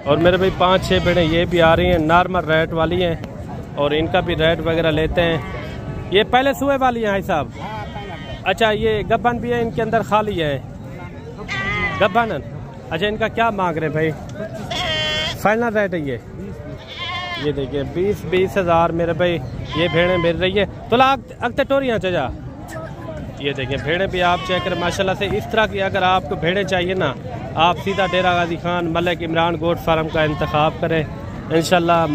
और मेरे भाई 5-6 भेड़ें ये भी आ रही हैं, नॉर्मल रेट वाली हैं और इनका भी रेट वगैरह लेते हैं। ये पहले सुबह वाली हैं भाई साहब? अच्छा, ये गब्बन भी है इनके अंदर, खाली है गब्बन? अच्छा, इनका क्या मांग रहे भाई? फाइनल रेट है ये देखिए 20 हज़ार मेरे भाई ये भेड़ें मिल रही है। तो अगते टोरियाँ चजा, ये देखिए भेड़ें भी आप चेक करें माशाल्लाह से। इस तरह की अगर आपको भेड़ें चाहिए ना, आप सीधा डेरा गाजी खान मलिक इमरान गोट फार्म का इंतखाब करें, इंशाल्लाह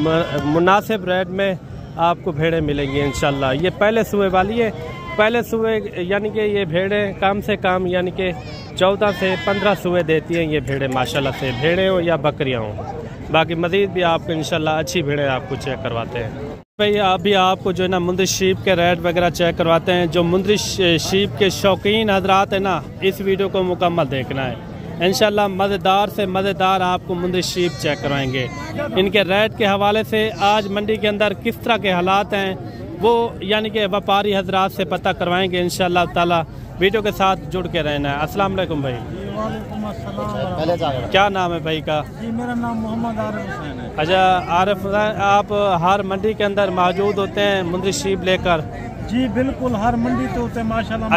मुनासिब रेट में आपको भेड़ें मिलेंगी इंशाल्लाह। ये पहले सुबह वाली है, पहले सुबह यानी कि ये भेड़ें कम से कम यानी कि 14 से 15 सुबह देती हैं ये भेड़ें माशाल्लाह से, भेड़ें हो या बकरियाँ हों। बाकी मज़ीद भी आपको इंशाल्लाह अच्छी भेड़ें आपको चेक करवाते हैं भाई। अभी आपको जो है ना मुंदरी शीप के रेट वगैरह चेक करवाते हैं। जो मुंदरी शीप के शौकीन हजरात है ना, इस वीडियो को मुकम्मल देखना है इंशाल्लाह। मज़ेदार से मज़ेदार आपको मुंदरी शीप चेक करवाएंगे। इनके रेट के हवाले से आज मंडी के अंदर किस तरह के हालात हैं वो यानी कि व्यापारी हजरात से पता करवाएंगे इंशाल्लाह ताला। वीडियो के साथ जुड़ के रहना है। अस्सलाम वालेकुम भाई। क्या नाम है भाई का? जी मेरा नाम मोहम्मद आरिफ हुसैन है। अच्छा आरिफ, आप हर मंडी के अंदर मौजूद होते हैं मुंदरी शीप लेकर? जी बिल्कुल, हर मंडी तो होते हैं माशाल्लाह।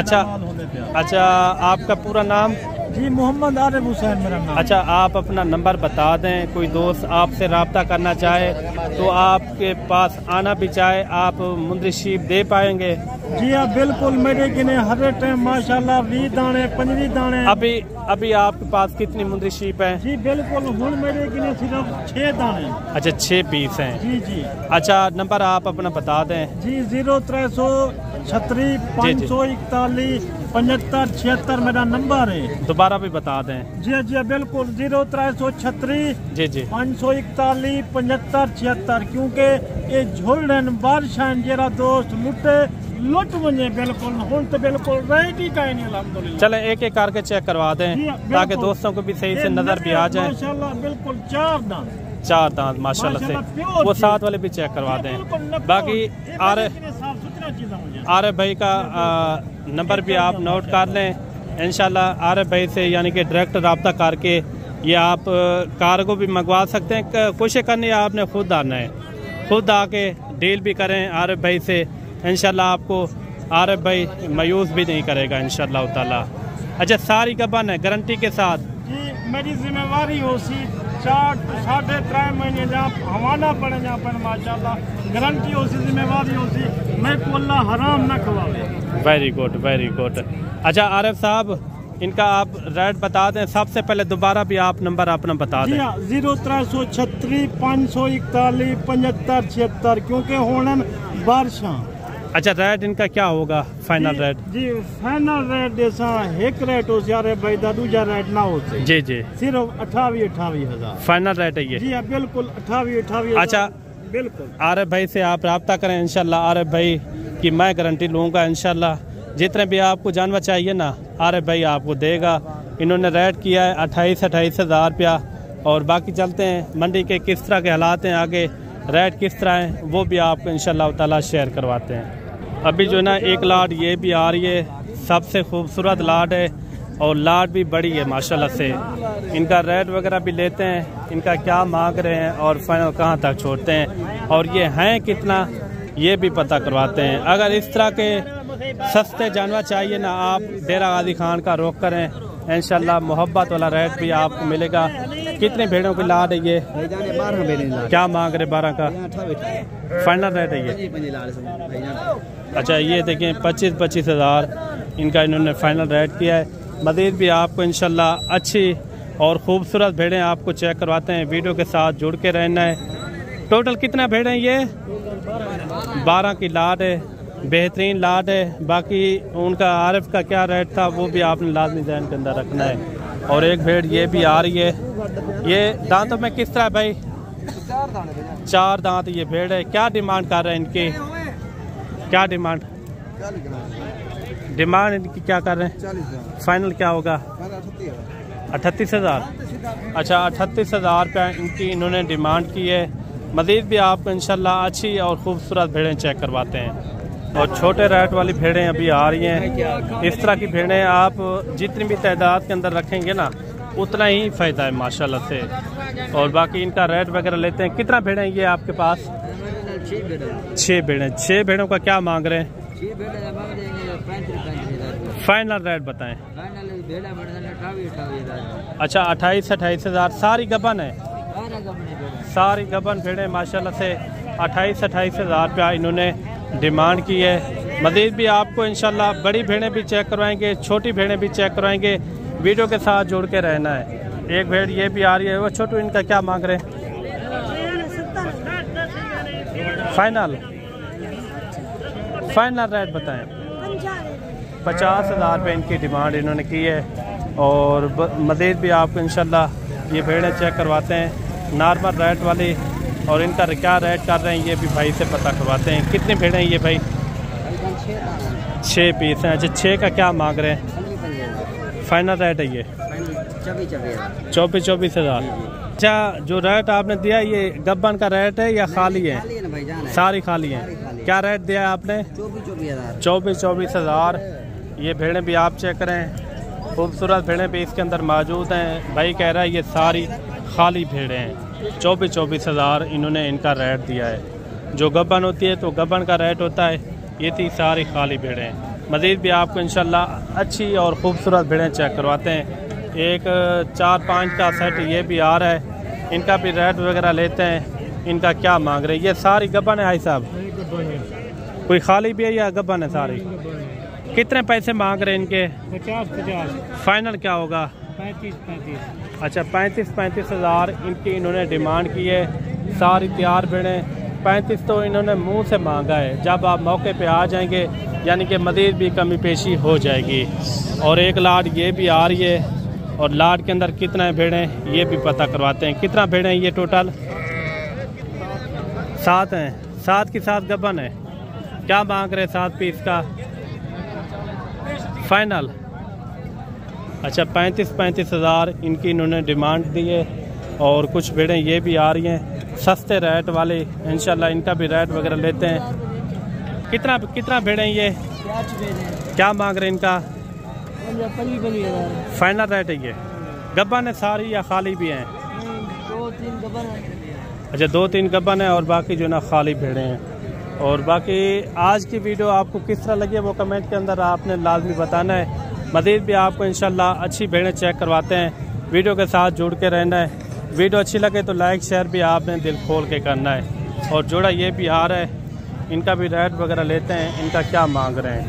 अच्छा, आपका पूरा नाम? जी मोहम्मद आरिफ हुसैन मेरा नाम। अच्छा, आप अपना नंबर बता दें, कोई दोस्त आपसे रब्ता करना चाहे तो आपके पास आना भी चाहे आप मुंदरी शीप दे पाएंगे? जी हाँ बिल्कुल, मेरे किने हर टाइम माशाल्लाह 20 दाने 25 दाने। अभी आपके पास कितनी मुंदरी शीप है? जी बिल्कुल, हुन मेरे किने सिर्फ 6 दाने। अच्छा, 6 पीस हैं। जी जी। अच्छा, नंबर आप अपना बता दें। जी 0336 541 75 76 मेरा नंबर है। दोबारा भी बता दें। जी जी बिल्कुल, 0336 जी 541 75 76। क्योंकि ये झोलन बारिशां जरा दोस्त लुट वने बिल्कुल हुन तो बिल्कुल रेट ही का नहीं अल्हम्दुलिल्लाह। चले एक एक करके चेक करवा दें ताकि दोस्तों को भी सही से नजर भी आ जाए। माशाल्लाह बिल्कुल 4 दांत माशाल्लाह से। वो साथ वाले भी चेक करवा दें। बाकी आरिफ भाई का नंबर भी आप नोट कर लें इंशाल्लाह। आरिफ भाई से यानी कि डायरेक्ट रब्ता करके ये आप कार्गो भी मंगवा सकते हैं। कोशिश करनी है आपने खुद आना है, खुद आके डील भी करें आरिफ भाई से इंशाल्लाह। आपको आरिफ भाई मायूस भी नहीं करेगा इंशाल्लाह ताला। अच्छा, सारी गबन है गारंटी के साथ? जी मेरी जिम्मेवारी हो सी 4 साढ़े 3 महीने जहाँ हवाना पड़े जहाँ पर माशाल्लाह गारंटी हो सी, जिम्मेवारी हो सी, मैं को अल्लाह हराम ना खवावे। Very good very good. अच्छा आरिफ साहब, इनका आप रेट बता दें सबसे पहले। दोबारा भी आप नंबर अपना बता दें। 0336 541 75 76। क्योंकि होने बारिशां। अच्छा, रेट इनका क्या होगा फाइनल रेट? जी फाइनल रेट जैसा एक रेट हो सारे भाई दा दूजा रेट ना हो। जी सिर्फ 28 हज़ार फाइनल रेट है ये? जी बिल्कुल 28। अच्छा बिल्कुल, आरिफ भाई से आप रब्ता करें इंशाल्लाह। आरिफ भाई की मैं गारंटी लूँगा इंशाल्लाह। जितने भी आपको जानवर चाहिए ना आरिफ भाई आपको देगा। इन्होंने रेट किया है 28 हज़ार रुपया। और बाकी चलते हैं मंडी के किस तरह के हालात हैं, आगे रेट किस तरह हैं वो भी आपको इंशाल्लाह ताला शेयर करवाते हैं। अभी जो है ना एक लाट ये भी आ रही है, सबसे खूबसूरत लाट है और लाट भी बड़ी है माशाल्लाह से। इनका रेट वगैरह भी लेते हैं, इनका क्या मांग रहे हैं और फाइनल कहाँ तक छोड़ते हैं और ये हैं कितना ये भी पता करवाते हैं। अगर इस तरह के सस्ते जानवर चाहिए ना, आप डेरा गाजी खान का रुख करें इंशाल्लाह। मोहब्बत वाला रेट भी आपको मिलेगा। कितने भेड़ों की लाट है ये? 12 भेड़ें। क्या मांग रहे? 12 का फाइनल रेट है ये? अच्छा, ये देखें 25 हज़ार इनका इन्होंने फाइनल रेट किया है। मज़ीद भी आपको इंशाल्लाह अच्छी और ख़ूबसूरत भेड़ें आपको चेक करवाते हैं। वीडियो के साथ जुड़ के रहना है। टोटल कितना भेड़ें ये? 12 की लाट है, बेहतरीन लाट है। बाकी उनका आरिफ का क्या रेट था वो भी आपने लाजमी ध्यान के अंदर रखना है। और एक भेड़ ये भी आ रही है, ये दांतों में किस तरह भाई? 4 दांत ये भेड़ है। क्या डिमांड कर रहे हैं इनकी? क्या डिमांड इनकी क्या कर रहे हैं? फाइनल क्या होगा? 38 हज़ार। अच्छा, 38 हज़ार रुपया इनकी इन्होंने डिमांड की है। मज़ीद भी आपको इंशाल्लाह अच्छी और ख़ूबसूरत भेड़ें चेक करवाते हैं। और छोटे रेट वाली भेड़ें अभी आ रही हैं। इस तरह की भेड़ें आप जितनी भी तादाद के अंदर रखेंगे ना उतना ही फ़ायदा है माशाल्लाह से। और बाकी इनका रेट वगैरह लेते हैं। कितना भेड़ें ये आपके पास? 6 भेड़ें। 6 भेड़ों का क्या मांग रहे हैं? फाइनल रेट बताएं। अच्छा 28 हज़ार। सारी गबन है? सारी गबन भेड़ें माशाल्लाह से 28 हज़ार रुपया इन्होंने डिमांड की है। मज़ीद भी आपको इंशाल्लाह बड़ी भेड़ें भी चेक करवाएंगे, छोटी भेड़ें भी चेक करवाएंगे। वीडियो के साथ जुड़ के रहना है। एक भेड़ ये भी आ रही है, वो छोटू, इनका क्या मांग रहे हैं? फाइनल रेट बताएं। 50 हज़ार रुपये इनकी डिमांड इन्होंने की है। और मज़ीद भी आपको इंशाल्लाह ये भेड़ें चेक करवाते हैं, नॉर्मल रेट वाली। और इनका क्या रेट कर रहे हैं ये भी भाई से पता करवाते हैं। कितनी भेड़ें हैं ये भाई? 6 पीस हैं। अच्छा 6 का क्या मांग रहे हैं? फाइनल रेट है ये 24 हज़ार। अच्छा जो रेट आपने दिया ये गब्बन का रेट है या खाली है? सारी खाली हैं। क्या रेट दिया है आपने? 24 हज़ार। ये भेड़ें भी आप चेक करें, खूबसूरत भेड़ें भी इसके अंदर मौजूद हैं। भाई कह रहा है ये सारी खाली भेड़ें हैं। 24 हज़ार इन्होंने इनका रेट दिया है। जो गब्बन होती है तो गब्बन का रेट होता है। ये थी सारी खाली भेड़ें हैं। मज़ीद भी आपको इंशाल्लाह अच्छी और ख़ूबसूरत भेड़ें चेक करवाते हैं। एक 4-5 का सेट ये भी आ रहा है। इनका भी रेट वगैरह लेते हैं। इनका क्या मांग रहे हैं? ये सारी गब्बन है भाई साहब? कोई खाली भी है या गब्बन है सारी? कितने पैसे मांग रहे हैं इनके? 50। फाइनल क्या होगा? 35। अच्छा 35 हज़ार इनकी इन्होंने डिमांड की है। सारी तैयार भेड़ें। 35 तो इन्होंने मुंह से मांगा है। जब आप मौके पे आ जाएंगे यानी कि मज़ीद भी कमी पेशी हो जाएगी। और एक लाट ये भी आ रही है। और लाट के अंदर कितना है भेड़ें ये भी पता करवाते हैं। कितना भेड़ें हैं ये टोटल? 7 हैं। 7 की 7 गबन है। क्या मांग रहे 7 पीस का? फाइनल अच्छा 35 हज़ार इनकी इन्होंने डिमांड दी है। और कुछ भेड़ें ये भी आ रही हैं सस्ते रेट वाले। इंशाल्लाह इनका भी रेट वगैरह लेते हैं। कितना भेड़ें ये? क्या मांग रहे हैं इनका? फाइनल रेट है ये? गब्बन है सारी या खाली भी हैं? 2-3 गब्बन है। अच्छा 2-3 गब्बन है और बाकी जो ना खाली भेड़ें हैं। और बाकी आज की वीडियो आपको किस तरह लगी है वो कमेंट के अंदर आपने लाजमी बताना है। मज़ीद भी आपको इंशाल्लाह अच्छी भेड़ें चेक करवाते हैं। वीडियो के साथ जुड़ के रहना है। वीडियो अच्छी लगे तो लाइक शेयर भी आपने दिल खोल के करना है। और जोड़ा ये भी आ रहा है, इनका भी रेट वगैरह लेते हैं। इनका क्या मांग रहे हैं?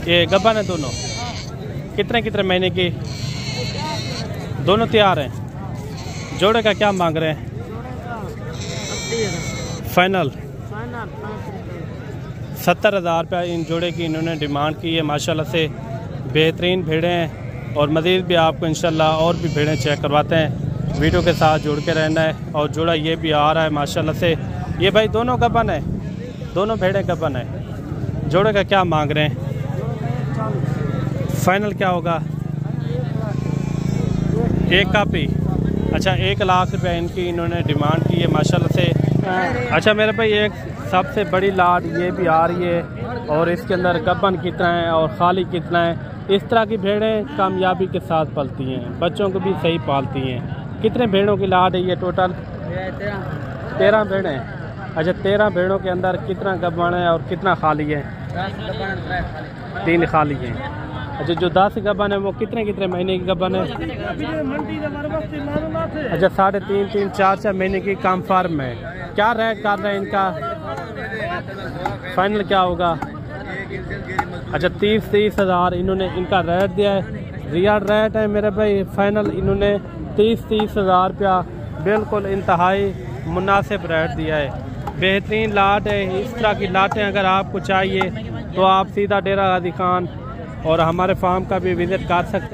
ये गब्बन है दोनों? कितने महीने की? दोनों तैयार हैं। जोड़े का क्या मांग रहे हैं? फाइनल 70 हज़ार रुपया इन जोड़े की इन्होंने डिमांड की है। माशाल्लाह से बेहतरीन भेड़ें हैं। और मज़ीद भी आपको इंशाल्लाह और भी भेड़ें चेक करवाते हैं। वीडियो के साथ जुड़ के रहना है। और जोड़ा ये भी आ रहा है माशाल्लाह से। ये भाई दोनों गब्बन है? दोनों भेड़ें गब्बन है। जोड़े का क्या मांग रहे हैं? फाइनल क्या होगा? 1 कापी। अच्छा 1 लाख रुपया इनकी इन्होंने डिमांड की है माशाल्लाह से। अच्छा मेरे भाई एक सबसे बड़ी लाट ये भी आ रही है। और इसके अंदर गब्बन कितना है और खाली कितना है? इस तरह की भेड़ें कामयाबी के साथ पलती हैं, बच्चों को भी सही पालती हैं। कितने भेड़ों की लाट है ये टोटल? 13 भेड़ें। अच्छा 13 भेड़ों के अंदर कितना गब्बन है और कितना खाली है? 3 खाली हैं। अच्छा जो 10 गब्बन है वो कितने महीने की गब्बन है? अच्छा 3.5 4 महीने की काम फार्म है। क्या रेट कर रहे हैं इनका? फाइनल क्या होगा? अच्छा 30 हज़ार इन्होंने इनका रेट दिया है। रियल रेट है मेरे भाई। फाइनल इन्होंने 30 हज़ार रुपया बिल्कुल इंतहाई मुनासिब रेट दिया है। बेहतरीन लाट है। इस तरह की लाटें अगर आपको चाहिए तो आप सीधा डेरा गाजी खान और हमारे फार्म का भी विज़िट कर सकते हैं।